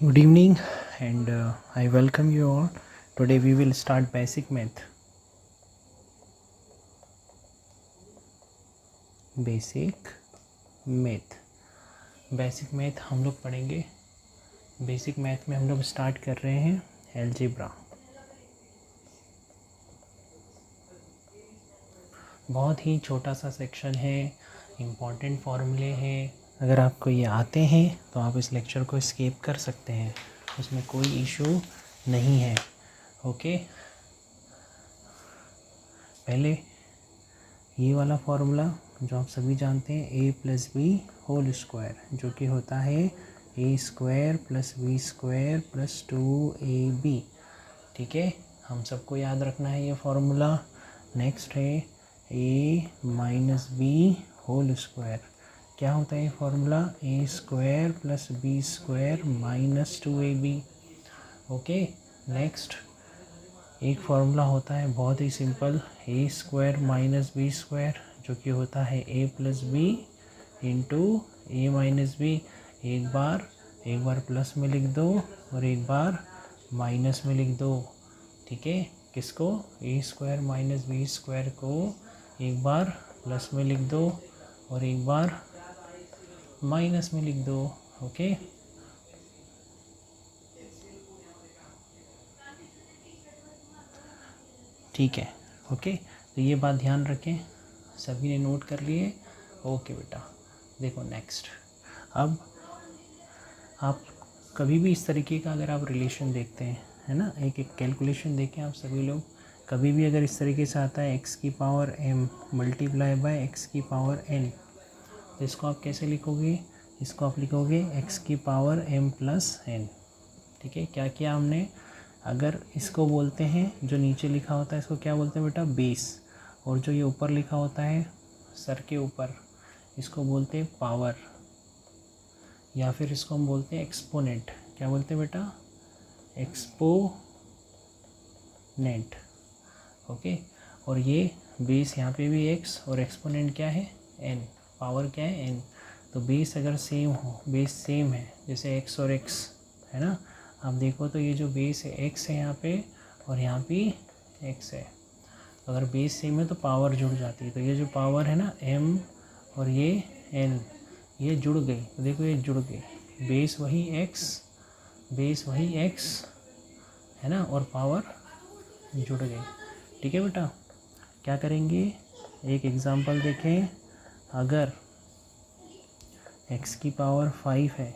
Good evening and I welcome you all. Today we will start basic math. Basic math हम लोग पढ़ेंगे. Basic math में हम लोग स्टार्ट कर रहे हैं एलजेब्रा. बहुत ही छोटा सा सेक्शन है, इम्पॉर्टेंट फॉर्मूले हैं. अगर आपको ये आते हैं तो आप इस लेक्चर को स्किप कर सकते हैं, उसमें कोई इशू नहीं है. ओके, पहले ये वाला फॉर्मूला जो आप सभी जानते हैं, a plus b whole square, जो कि होता है a square plus b square plus 2ab. ठीक है, हम सबको याद रखना है ये फॉर्मूला. नेक्स्ट है a minus b whole square. क्या होता है ये formula? a square plus b square minus 2ab. Okay, next एक फार्मूला होता है बहुत ही simple, a square minus B square, जो कि होता है a plus b into A minus B. एक बार प्लस में लिख दो और एक बार माइनस में लिख दो. ठीक है, किसको? a square minus B square को एक बार प्लस में लिख दो और एक बार माइनस में लिख दो. ओके, ठीक है. ओके, तो ये बात ध्यान रखें, सभी ने नोट कर लिए. ओके बेटा, देखो नेक्स्ट. अब आप कभी भी इस तरीके का अगर आप रिलेशन देखते हैं, है ना, एक कैलकुलेशन देखें आप सभी लोग, कभी भी अगर इस तरीके से आता है x की power m multiply by x की पावर n, तो इसको आप कैसे लिखोगे? इसको आप लिखोगे x की पावर m प्लस n. ठीक है, क्या किया हमने? अगर इसको बोलते हैं, जो नीचे लिखा होता है इसको क्या बोलते हैं बेटा? बेस. और जो ये ऊपर लिखा होता है सर के ऊपर, इसको बोलते हैं पावर, या फिर इसको हम बोलते हैं एक्सपोनेंट. क्या बोलते हैं बेटा? एक्सपोनेंट. ओके, और ये बेस यहाँ पे भी x और एक्सपोनेंट क्या है? n. पावर क्या है? n. तो बेस अगर सेम हो, बेस सेम है, जैसे x और x है ना, आप देखो तो ये जो बेस है x है यहाँ पे और यहाँ पे x है. अगर बेस सेम है तो पावर जुड़ जाती है. तो ये जो पावर है ना m और ये n, ये जुड़ गई. तो देखो ये जुड़ गई, बेस वही x है ना, और पावर जुड़ गई. ठीक है बेटा, क्या करेंगे? एक एग्जांपल देखें. अगर x की पावर 5 है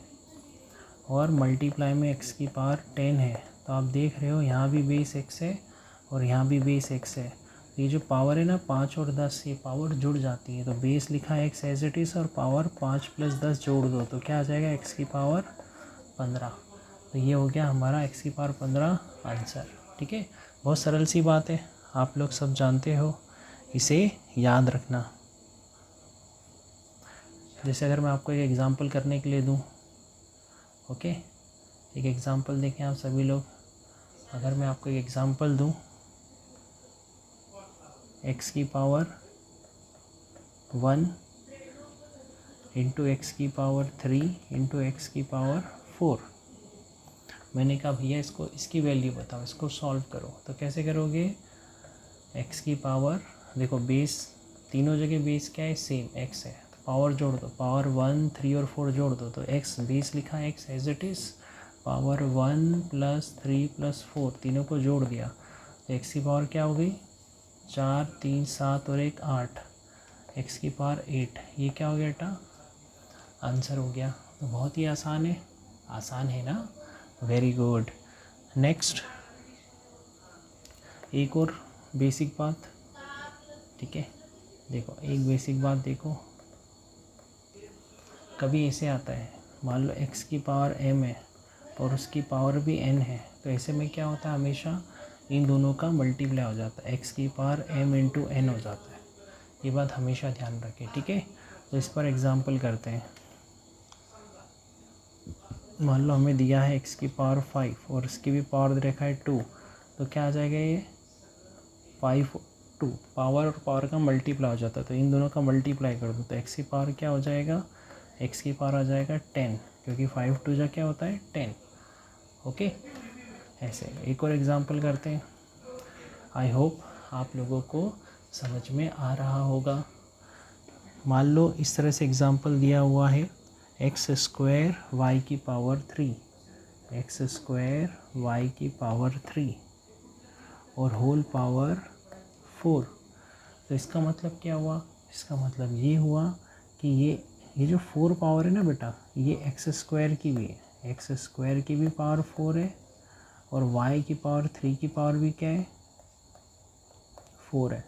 और मल्टीप्लाई में x की पावर 10 है, तो आप देख रहे हो यहाँ भी बेस x है और यहाँ भी बेस x है. ये जो पावर है ना 5 और 10, ये पावर जुड़ जाती है. तो बेस लिखा है x एज इट इज़ और पावर 5 प्लस 10 जोड़ दो तो क्या आ जाएगा? x की पावर 15. तो ये हो गया हमारा x की पावर 15 आंसर. ठीक है, बहुत सरल सी बात है, आप लोग सब जानते हो, इसे याद रखना. जैसे अगर मैं आपको एक एग्ज़ाम्पल करने के लिए दूँ, ओके, एक एग्ज़ाम्पल देखें आप सभी लोग. अगर मैं आपको एक एग्ज़ाम्पल दूँ, x की पावर 1 इंटू एक्स की पावर 3 इंटू एक्स की पावर 4. मैंने कहा भैया इसको, इसकी वैल्यू बताओ, इसको सॉल्व करो. तो कैसे करोगे? x की पावर, देखो बेस तीनों जगह बेस क्या है? सेम x है. तो पावर जोड़ दो, पावर 1 3 और 4 जोड़ दो तो x, बेस लिखा है x as it is, power 1 plus 3 plus 4, तीनों को जोड़ दिया तो x की पावर क्या हो गई? 4 3 7 और 1 8, x की पावर 8. ये क्या हो गया बेटा? आंसर हो गया. तो बहुत ही आसान है, आसान है ना? Very good. नेक्स्ट एक और बेसिक बात. ठीक है, देखो एक बेसिक बात देखो, कभी ऐसे आता है, मान लो x की पावर m है और उसकी पावर भी n है, तो ऐसे में क्या होता है? हमेशा इन दोनों का मल्टीप्लाई हो जाता है, x की पावर m इंटू n हो जाता है. ये बात हमेशा ध्यान रखें. ठीक है, तो इस पर एग्जांपल करते हैं. मान लो हमें दिया है x की पावर 5 और इसकी भी पावर दे रखा है 2, तो क्या आ जाएगा? ये 5 2, पावर और पावर का मल्टीप्लाई हो जाता है, तो इन दोनों का मल्टीप्लाई कर दो तो x की पावर क्या हो जाएगा? x की पावर आ जाएगा 10, क्योंकि 5 2 जा क्या होता है? 10. ओके, ऐसे एक और एग्जांपल करते हैं। आई होप आप लोगों को समझ में आ रहा होगा। मान लो इस तरह से एग्जांपल दिया हुआ है, एक्स स्क्वायर वाई की पावर 3, एक्स स्क्वायर वाई की पावर 3 और होल पावर 4। तो इसका मतलब क्या हुआ? इसका मतलब ये हुआ कि ये जो 4 पावर है ना बेटा, ये एक्स स्क्वायर की भी है, एक्स स्क्वायर की भी पावर 4 है और वाई की पावर 3 की पावर भी क्या है? 4 है।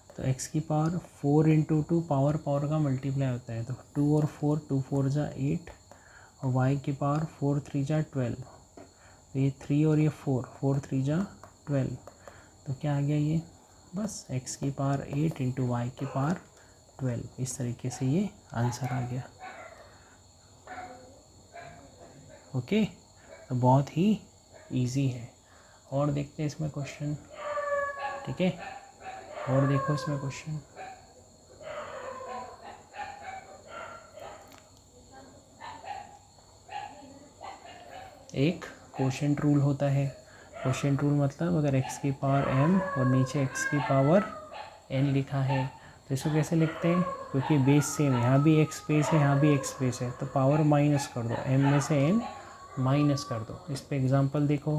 तो x की पावर 4 इंटू 2, पावर पावर का मल्टीप्लाई होता है, तो 2 और 4, 2 4 जा 8 और y की पावर 4 3 जा 12। तो ये 3 और ये 4, 4 3 जा 12। तो क्या आ गया ये? बस x की पावर 8 इंटू वाई की पावर 12। इस तरीके से ये आंसर आ गया। ओके, तो बहुत ही इजी है। और देखते हैं इसमें क्वेश्चन, ठीक है? और देखो इसमें क्वेश्चन। एक क्वोशिएंट रूल होता है। क्वोशिएंट रूल मतलब अगर x की पावर m और नीचे x की पावर n लिखा है तो इसको कैसे लिखते हैं? क्योंकि बेस सेम है, यहाँ भी x बेस है, यहाँ भी x बेस है, तो पावर माइनस कर दो, m में से n माइनस कर दो। इस पे एग्जांपल देखो,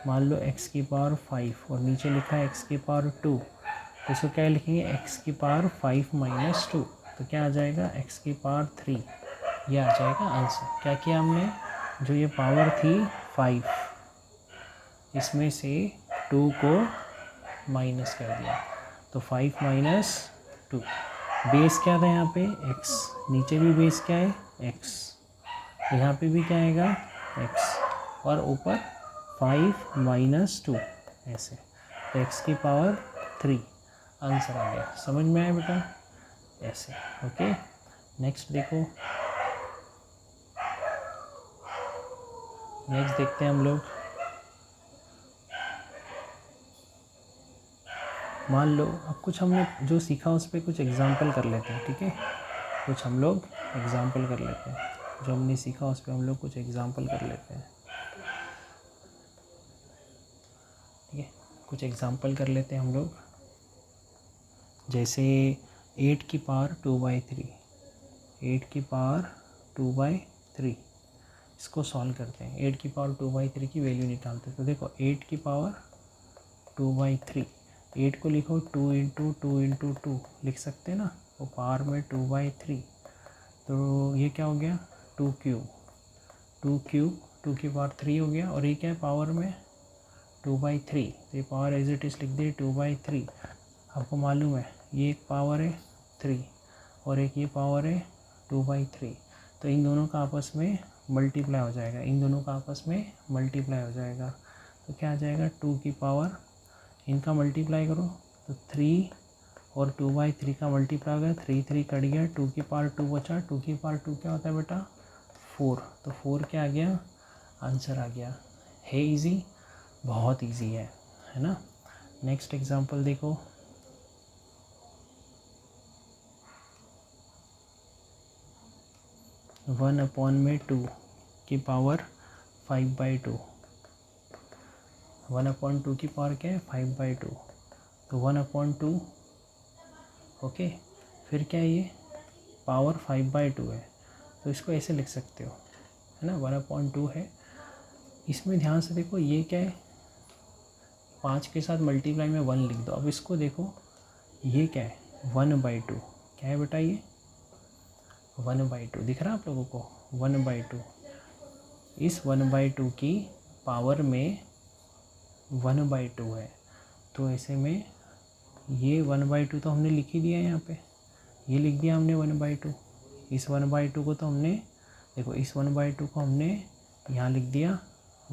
मान लो x की पावर 5 और नीचे लिखा है x की पावर 2, तो इसको क्या लिखेंगे? x की पावर 5 माइनस 2, तो क्या आ जाएगा? x की पावर 3। ये आ जाएगा आंसर। क्या किया हमने? जो ये पावर थी 5, इसमें से 2 को माइनस कर दिया, तो 5 माइनस 2। बेस क्या था यहाँ पे? x, नीचे भी बेस क्या है? x, यहाँ पे भी क्या आएगा? x, और ऊपर 5 माइनस 2 ऐसे, तो x की पावर 3 आंसर आ गया। समझ में आया बेटा? ऐसे। ओके, नेक्स्ट देखो, नेक्स्ट देखते हैं हम लोग। मान लो अब कुछ हमने जो सीखा उस पर कुछ एग्जांपल कर लेते हैं, ठीक है? कुछ हम लोग एग्जांपल कर लेते हैं, जो हमने सीखा उस पर हम लोग कुछ एग्जांपल कर लेते हैं, ठीक है? कुछ एग्जांपल कर लेते हैं हम लोग। जैसे 8 की पावर 2/3, 8 की पावर 2/3, इसको सॉल्व करते हैं। 8 की पावर 2/3 की वैल्यू निकालते हैं। तो देखो 8 की पावर 2/3, 8 को लिखो 2 इंटू 2 इंटू 2 लिख सकते हैं ना, वो पावर में 2/3, तो ये क्या हो गया? 2 क्यूब, 2 क्यूब 2 की पावर 3 हो गया, और ये क्या है? पावर में 2/3, तो ये पावर एज इट इज़ लिख दी 2/3। आपको मालूम है ये एक पावर है 3 और एक ये पावर है 2/3, तो इन दोनों का आपस में मल्टीप्लाई हो जाएगा, इन दोनों का आपस में मल्टीप्लाई हो जाएगा। तो क्या आ जाएगा? 2 की पावर, इनका मल्टीप्लाई करो तो 3 और 2/3 का मल्टीप्लाई हो गया, 3 3 कट गया, 2 की पावर 2 बचा, 2 की पावर 2 क्या होता है बेटा? 4, तो 4 क्या आ गया? आंसर आ गया। है इजी? बहुत इजी है ना? नेक्स्ट एग्जांपल देखो, वन अपॉन में 2 की पावर 5/2, 1 अपॉन 2 की पावर क्या है? 5/2, तो 1 अपॉन 2। ओके, फिर क्या है? ये पावर 5/2 है, तो इसको ऐसे लिख सकते हो, है ना? 1 अपॉन 2 है। इसमें ध्यान से देखो, ये क्या है? 5 के साथ मल्टीप्लाई में 1 लिख दो। अब इसको देखो, ये क्या है? 1/2, क्या है बेटा? ये 1/2 दिख रहा है आप लोगों को? 1/2, इस 1/2 की पावर में 1/2 है, तो ऐसे में ये 1/2 तो हमने लिख ही दिया है यहाँ पे, ये लिख दिया हमने 1/2। इस 1/2 को तो हमने, देखो इस 1/2 को हमने यहाँ लिख दिया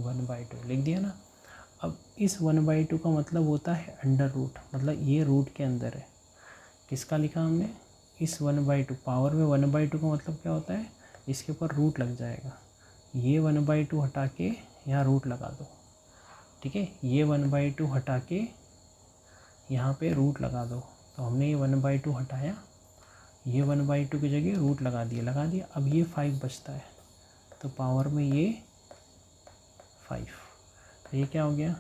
1/2, लिख दिया ना। अब इस 1/2 का मतलब होता है अंडर रूट, मतलब ये रूट के अंदर है। किसका लिखा हमने? इस 1/2, पावर में 1/2 का मतलब क्या होता है? इसके ऊपर रूट लग जाएगा। ये 1/2 हटा के यहाँ रूट लगा दो, ठीक है? ये 1/2 हटा के यहाँ पे रूट लगा दो, तो हमने ये 1/2 हटाया, ये 1/2 की जगह रूट लगा दिया। अब ये 5 बचता है, तो पावर में ये 5। तो ये क्या हो गया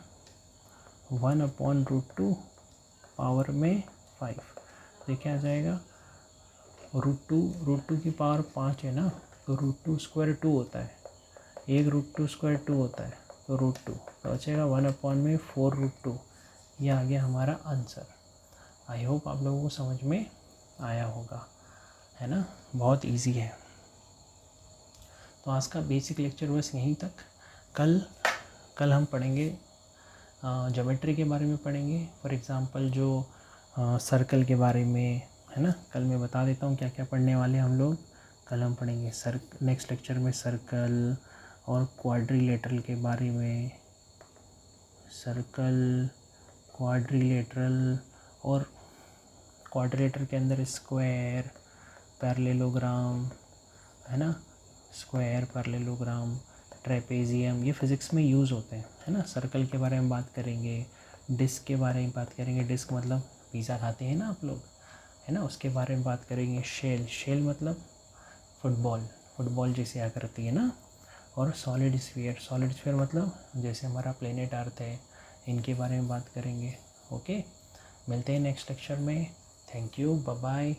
1/√2 पावर में 5। तो क्या आ जाएगा √2 की पावर 5 है ना, तो √2 स्क्वायर 2 होता है, एक √2 स्क्वायर 2 होता है, तो √2 तो बचेगा 1/4√2। ये आ गया हमारा आंसर। आई होप आप लोगों को समझ में आया होगा, है ना, बहुत इजी है। तो आज का बेसिक लेक्चर बस यहीं तक। कल हम पढ़ेंगे ज्योमेट्री के बारे में पढ़ेंगे, फॉर एग्ज़ाम्पल जो सर्कल के बारे में, है ना। कल मैं बता देता हूँ क्या क्या पढ़ने वाले हम लोग। कल हम पढ़ेंगे नेक्स्ट लेक्चर में सर्कल और क्वाड्रिलेटरल के बारे में, सर्कल, क्वाड्रिलेटरल, और क्वाड्रिलेटरल के अंदर स्क्वायर, पैरेललोग्राम, है ना, स्क्वायर, पैरेललोग्राम, ट्रेपेजियम, ये फिज़िक्स में यूज़ होते हैं, है ना। सर्कल के बारे में बात करेंगे, डिस्क के बारे में बात करेंगे, डिस्क मतलब पिज़्ज़ा खाते हैं ना आप लोग, है ना, उसके बारे में बात करेंगे। शेल मतलब फुटबॉल जैसे आकृति है ना। और सॉलिड स्फीयर मतलब जैसे हमारा प्लेनेट अर्थ है, इनके बारे में बात करेंगे। ओके, मिलते हैं नेक्स्ट लेक्चर में। Thank you, bye bye.